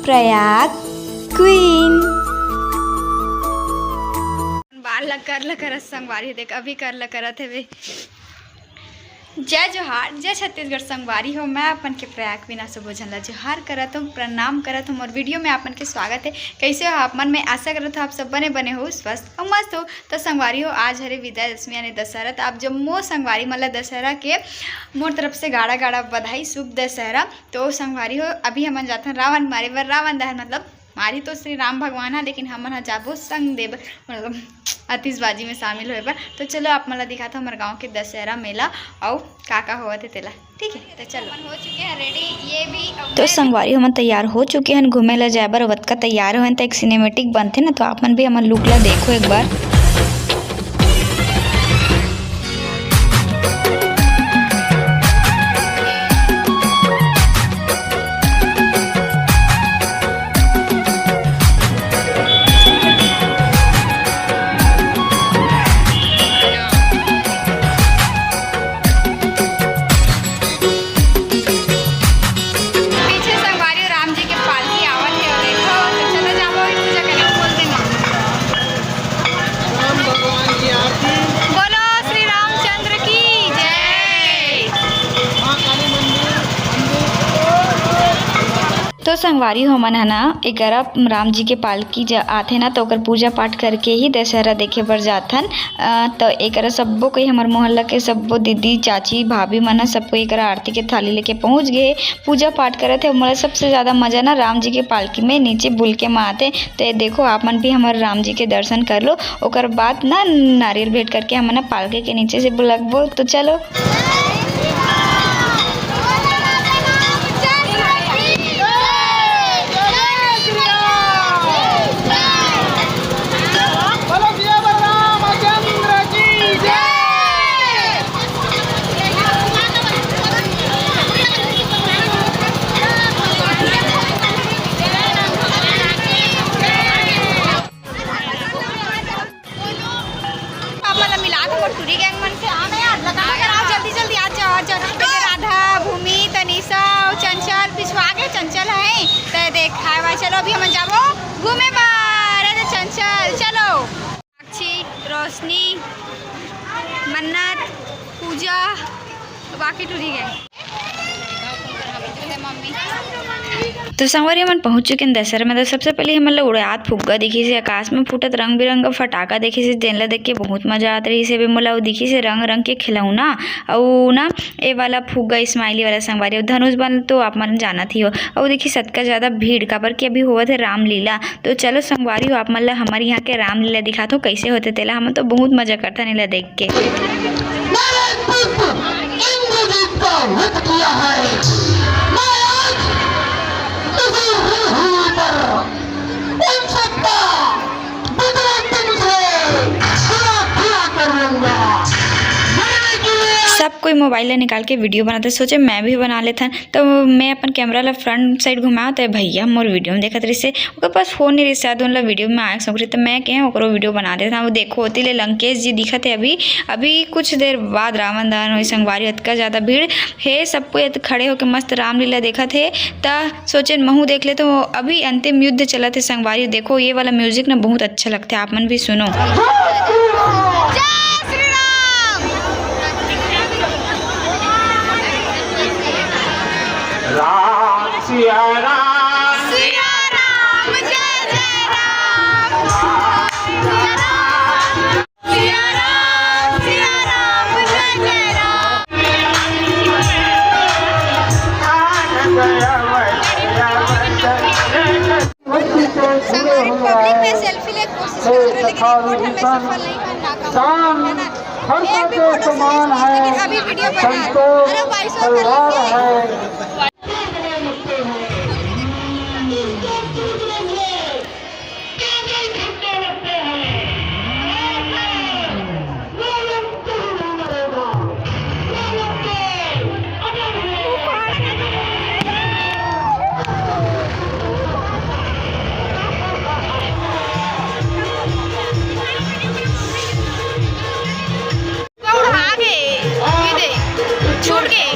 Prayag queen. बाल कर करत संगवारी देख अभी कर करत है वे। जय जोहार, जय छत्तीसगढ़ संगवारी हो। मैं अपन के प्रयाग बिना सुबह झनला जोहार करत हूँ, प्रणाम करत हूँ और वीडियो में अपन के स्वागत है। कैसे हो आप? मन में आशा करत हो आप सब बने हो स्वस्थ और मस्त हो। तो संगवारी हो, आज हरे विजयादशमी यानी दशहरा। तो आप जम्मो संगवारी मतलब दशहरा के मोर तरफ से गाड़ा गाड़ा बधाई, शुभ दशहरा। तो संगवारी हो, अभी हम जाते हैं रावण मारे बर। रावण दहन मतलब मारी तो श्री राम भगवान है, लेकिन हमन जाबो संग देव मतलब आतिशबाजी में शामिल होए बर। तो चलो आप मला दिखाता हमारे गांव के दशहरा मेला और का हुआ थे तेला। ठीक है, तो चलो हो चुके हैं रेडी। ये भी तो संगवारी हम तैयार हो चुके हैं घूमे ला जाए बर। वत का तैयार हो तो एक सिनेमेटिक बनते ना, तो आप मन भी हमार लुक ला देखो एक बार। तो संगवारी हो मन है ना, ग्यारह राम जी के पालकी आथे ना, तो ओकर पूजा पाठ करके ही दशहरा देखे बर जाथन। तो एक सबो कोई हमार मोहल्ला के सबो दीदी चाची भाभी मन सबको एक आरती के थाली लेके पहुँच गए, पूजा पाठ करे थे। मतलब सबसे ज़्यादा मजा ना राम जी के पालकी में नीचे बुलके में आते। तो ये देखो आप मन भी हमारे राम जी के दर्शन कर लो। ओकर बाद ना नारियल भेंट करके हम ना पालकी के नीचे से बुलकबो। तो चलो चंचल है तो देखा। चलो अभी हम जाबो घूमे बार। चंचल चलो। साक्षी, रोशनी, मन्नत, पूजा बाकी टूरी गए। तो संगवारी मन पहुंच चुके हैं दशहरा में। तो सबसे पहले हम लोग उड़ात फुग्गा दिखी से, आकाश में फूटत रंग बिरंगा फटाका देखी से, तेन ला देख के बहुत मजा आत रही से। मोला दिखी से रंग रंग के खिलौना और ना ए वाला फुग्गा स्माइली वाला संगवारी धनुष बन तो आप मन जानत ही हो। और देखी सबका ज़्यादा भीड़ काबर कि अभी हुआ थे रामलीला। तो चलो संगवारी हो, आप मन ला हमारे यहाँ के रामलीला दिखा तो कैसे होते तेला। हम तो बहुत मजा करता नीला देख के। सब कोई मोबाइल निकाल के वीडियो बनाते, सोचे मैं भी बना लेता। तो मैं अपन कैमरा ला फ्रंट साइड घुमाओ तो भैया मोर वीडियो में देखत रही से, ओकर पास फोन नहीं रही शायद उन वीडियो में आए सोच रही। तो मैं कहें ओकरो वीडियो बना देता। वो देखो होती ले लंकेश जी दिखत है। अभी कुछ देर बाद रावण दहन हुई संगवारी। इतना ज़्यादा भीड़ है, सबको खड़े होकर मस्त रामलीला देखत है। तो सोचे महू देख ले। तो अभी अंतिम युद्ध चला थे संगवारी। देखो ये वाला म्यूजिक ना बहुत अच्छा लगता है, आप मन भी सुनो। राम सिया राम सिया राम, जय जय राम। सिया राम, सिया राम, सिया राम, जय जय राम। संगवारी पब्लिक में सेल्फी ले कोशिश कर रहे, लेकिन फोटो में सफल नहीं करना है ना। एक भी फोटो लेकिन अभी वीडियो बना है। अरे 2200 है। छूट गए।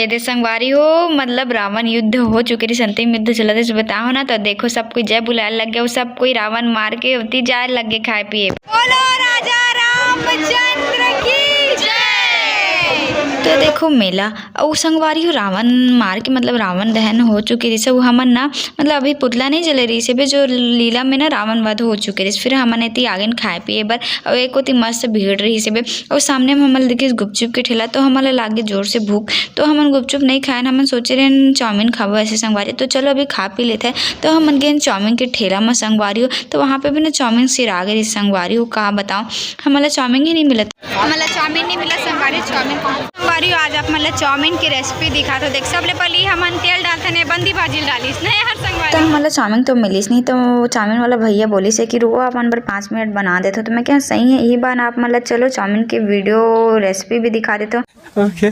दे संगवारी हो, मतलब रावण युद्ध हो चुके रही, अंतिम युद्ध चला था बताओ ना। तो देखो सब कोई जय बुलाए लग गया, सब कोई रावण मार के होती जाए लग गए खाए पिए। बोलो राजा रामचंद्र की जय। तो देखो मेला और संगवारी हो रावण मार के मतलब रावण दहन हो चुके रही से वो हमन ना मतलब अभी पुतला नहीं जले रही से भी जो लीला में ना रावण वध हो चुके रही। फिर हमन इतनी आगे खाए पिए बर और एक होती मस्त भीड़ रही से भी और सामने में हमन देखिए गुपचुप के ठेला तो हमन लागे जोर से भूख। तो हमन गुपचुप नहीं खाए, हमन सोचे रहे चाउमीन खाबो ऐसे संगवारी। तो चलो अभी खा पी लेते हैं। तो हमन गए चाउमीन के ठेला में संगवारी हो, तो वहाँ पे भी ना चाउमीन सिरा गई संगवारी हो। कहा बताओ हमारा चाउमीन ही नहीं मिला, मतलब चाउमीन नहीं मिला संगवारी। संगवारी आज आप मतलब चाउमीन की रेसिपी दिखा तो देख सबले पहले हमन तेल डालते ने बंदी भाजी डालिस नहीं हर संगवारी। तो हमारा चाउमीन तो मिलीस नहीं। तो चाउमीन वाला भैया बोली से कि रुको अपन पर 5 मिनट बना देते हो। तो मैं क्या सही है यही बात आप मतलब चलो चाउमीन की वीडियो रेसिपी भी दिखा देते हो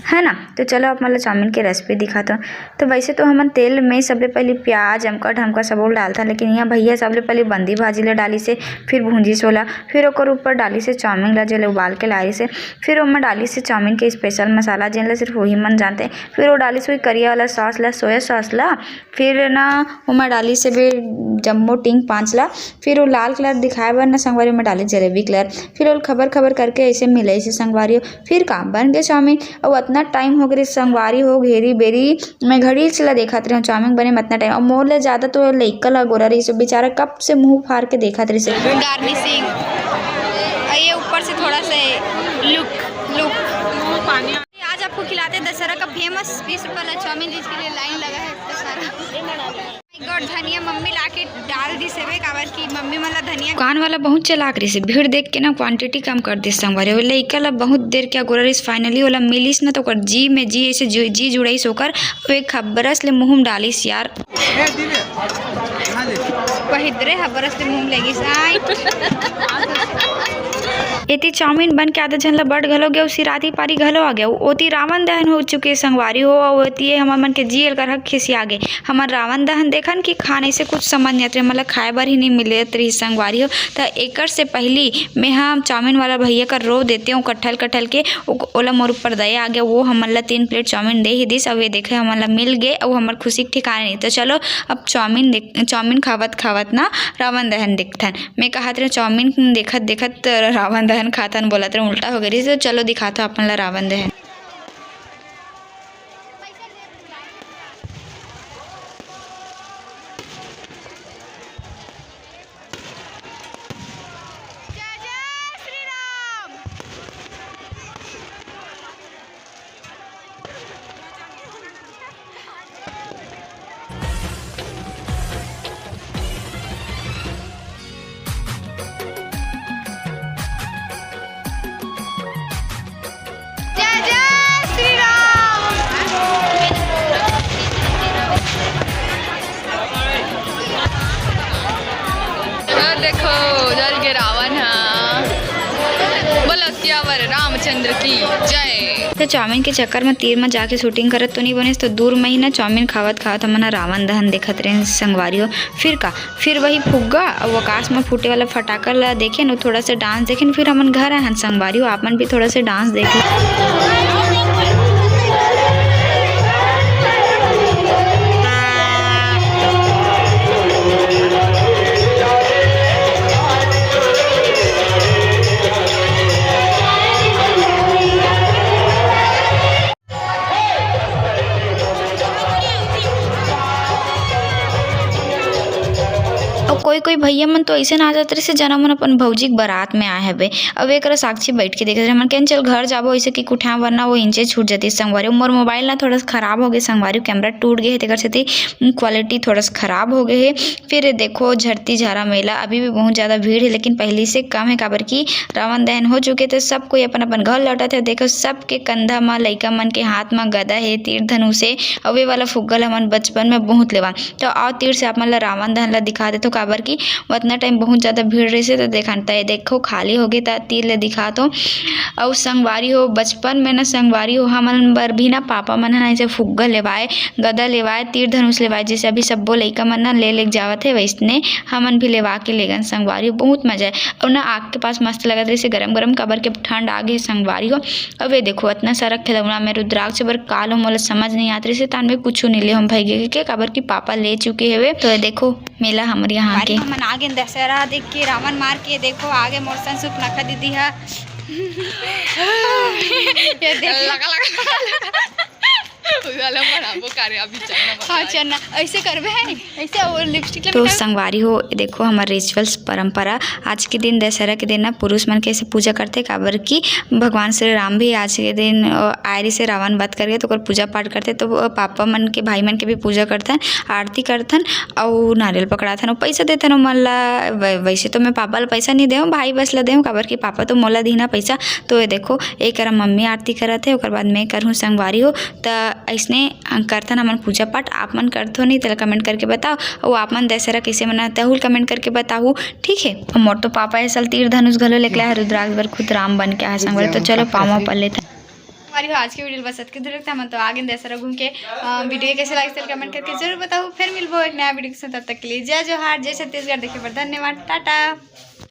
है ना। तो चलो आप मतलब चाउमीन की रेसिपी दिखाते हो। तो वैसे तो हमन तेल में सबले पहले प्याज हमका ढमका सब डालता, लेकिन यहाँ भैया सबले पहले बंदी भाजी ला डाली से, फिर भूंजी सोला, फिर ओकर ऊपर डाली से चाउमीन ला जो उबाल के लाई से, फिर ओमा डाली से चाउमीन के स्पेशल मसाला जिन ला सिर्फ वही मन जानते। फिर वो डाली से करिया वाला सॉस ला, सोया सॉस ला, फिर ना ओमा डाली से भी जम्बो टिंग 5 ला, फिर वो लाल कलर दिखाए बर ना संगवारी में डाली जलेबी कलर, फिर वो खबर करके ऐसे मिलाई से संगवारी हो। फिर काम बन गया चाउमीन। और इतना टाइम हो गया संगवारी हो घेरी बेरी मैं घड़ी चला देखत रही चाउमीन बने में इतना टाइम। और मोर ले ज्यादा तो लइका ला गोरा रही से बेचारा कब से मुंह फाड़ के देखत रही से। गार्निशिंग ये ऊपर से थोड़ा सा लुक पानी। आज आपको खिलाते दशहरा का फेमस 20 रुपये वाला चाउमीन जिसके लिए लाइन लगा है दशहरा। गॉड धनिया मम्मी लाके डाल दी सेवे काबर की मम्मी मला धनिया दुकान वाला बहुत चलाक रही से भीड़ देख के ना क्वांटिटी कम कर दी संगवारी। लइका ला बहुत देर क्या गोरा रही फाइनली वाला मिलीस ना तो कर जी में जी ऐसे जी जुड़ाई सोकर एक खबरस ले मुँह में डालिस यार वहिद्रे खबरस ले मुँह लगी इतनी चाउमीन बन के आधा झन ला बट घलो गया उसी राती पारी घलो आ गया। ओती रावण दहन हो चुके संगवारी हो और ओती हमर मन के जील कर खिसी आ गए। हमार रावण दहन देखन कि खाने से कुछ समझ नहीं आते मतलब खाए बर ही नहीं मिले रही संगवारी हो। तो एकर से पहली मैं हम चाउमीन वाला भैया का रो देते हूँ कट्ठल के ओला मोर ऊपर दया आ गया। वो हमन ला 3 प्लेट चाउमीन दे ही दिस। अब ये देखे हमन ला मिल गए और हमार खुशी ठिकाने नहीं। तो चलो अब चाउमीन खावत ना रावण दहन देखथन। मैं कहत रहे चाउमीन देखत रावण दहन खातन बोलत रहे उल्टा हो गई। तो चलो दिखाता अपन ला रावण दहन। देखो जल के रावण बोलो सियावर रामचंद्र की जय। तो चाउमीन के चक्कर में तीर में जाके शूटिंग करत तो नहीं बने तो दूर में ही ना चाउमीन खावत हमन रावण दहन देखत रहे संगवारी हो। फिर वही फुग्गा और आकाश में फूटे वाला फटाका ला देखे न थोड़ा सा डांस देखे। फिर हमन घर आए संगवारी हो आपन भी थोड़ा सा डांस देखे। कोई भैया मन तो ऐसे ना जाते से जना मन अपन भौजी के बारात में आए हवे। अब एक साक्षी बैठ के देखे मन कहन चल घर जाबो ऐसे कि कुठा वरना वो इंचे छूट जाती संगवारी। मोर मोबाइल ना थोड़ा सा खराब हो गए संगवारी, कैमरा टूट गए तेकर से क्वालिटी थोड़ा सा खराब हो गए है। फिर देखो झरती झारा मेला अभी भी बहुत ज़्यादा भीड़ है लेकिन पहले से कम है काबर की रावण दहन हो चुके थे। सब कोई अपन अपन घर लौटा थे। देखो सबके कंधा में लइका मन के हाथ में गदा है तीर धनुष है। और वे वाला फुग्गल हमन बचपन में बहुत लेवा। तो आओ तीर से आप मन ला रावण दहन ला दिखा देते काबर की उतना टाइम बहुत ज़्यादा भीड़ रही से तो देखो खाली हो गई तो तीर ले दिखा तो। और संगवारी हो बचपन में ना संगवारी हो हमन बर भी ना पापा मन ह ऐसे फुग्गा लेवाए, गदा लेवाए, तीर धनुष लेवाए, जैसे अभी सब्बो लइका मन ना ले जावत है वैसने हमन भी लेवा के ले गन संगवारी हो। बहुत मजा है और ना आग के पास मस्त लगत रही से गरम गरम काबर के ठंड आगे संगवारी हो। अब ये देखो इतना सारा खिलौना में रुद्राक्ष बर काल हो मोला समझ नहीं आत रही से तान में कुछ नहीं ले हम भाई के काबर की पापा ले चुके हेवे। तो ये देखो मेला हमारे यहाँ के हमन आगे दशहरा देख के रावण मार के देखो आगे मोरसन सुप नखा दीदी है ये देख वाला बनाबो करे अभी चलना हाँ चलना ऐसे करबे है ऐसे और लिपस्टिक तो संगवारी हो देखो हमारे रिचुअल्स परंपरा आज के दिन दशहरा के दिन ना पुरुष मन कैसे पूजा करते काबर की भगवान श्री राम भी आज के दिन आयरी से रावण वध करके तो पूजा पाठ करते। तो पापा मन के भाई मन के भी पूजा करथन, आरती करथन और नारियल पकड़ाथन और पैसा देथन मन ला। वैसे तो मैं पापा ला पैसा नहीं देहूँ, भाई बस ला देहूँ काबर की पापा तो मोला दीना पैसा। तो ये देखो एक करा मम्मी आरती करत है ओकर बाद मैं करहूँ संगवारी हो। तो ऐसने करथन हमन पूजा पाठ। आप मन करथो नहीं तो कमेंट करके बताओ और आप मन दशहरा कैसे मनाते हो कमेंट करके बताओ, ठीक है। मोर तो पापा ऐसा तीर धनुष घलो लेके है रुद्राक्ष बर खुद राम बन के है संगवारी। तो चलो पाँव पर लेते हमारी आज की वीडियो बस के दूर रखता है तो आगे दशहरा घूम के वीडियो कैसे लगे कमेंट करके जरूर बताओ। फिर मिलबो एक नया वीडियो के साथ, तब तक के लिए जय जोहार, जय छत्तीसगढ़। देखे पर धन्यवाद, टाटा।